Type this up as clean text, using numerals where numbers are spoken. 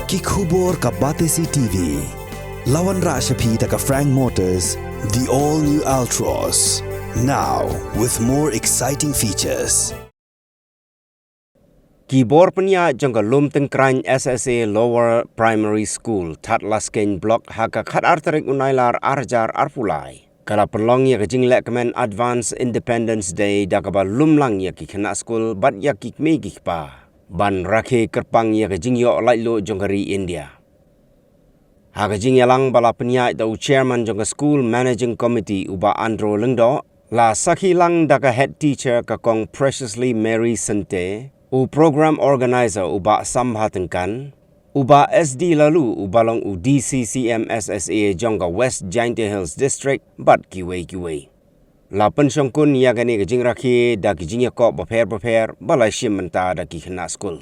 Kikubor ka Batesi TV. Lawan Rashapi taka Frank Motors, the all-new Altros. Now, with more exciting features. Kibor penya jangka Lumtyngkrain SSA Lower Primary School Tat Lasken Block haka khat arterik unailar arjar arpulai. Kala perlong ya kejing Lehkmen Advance Independence Day dakaba lumlang ya ki kena school bat ya ki megik pa. Ban rakhe kerpang ya kejing yo lailo jongkari India. Hagajing yalang bala penya dau chairman jangka school managing committee uba Andro Lengdo la sakhi lang daka head teacher kakong Preciously Mary Sente u program organizer uba Samhatengkan uba SD lalu ubalong u DCCM SSA jangka West Giant Hills District bat kiwe. La pensyongkun ya gani kejing rakhi da kejing ya kok baper balai shim menta da ki kena school.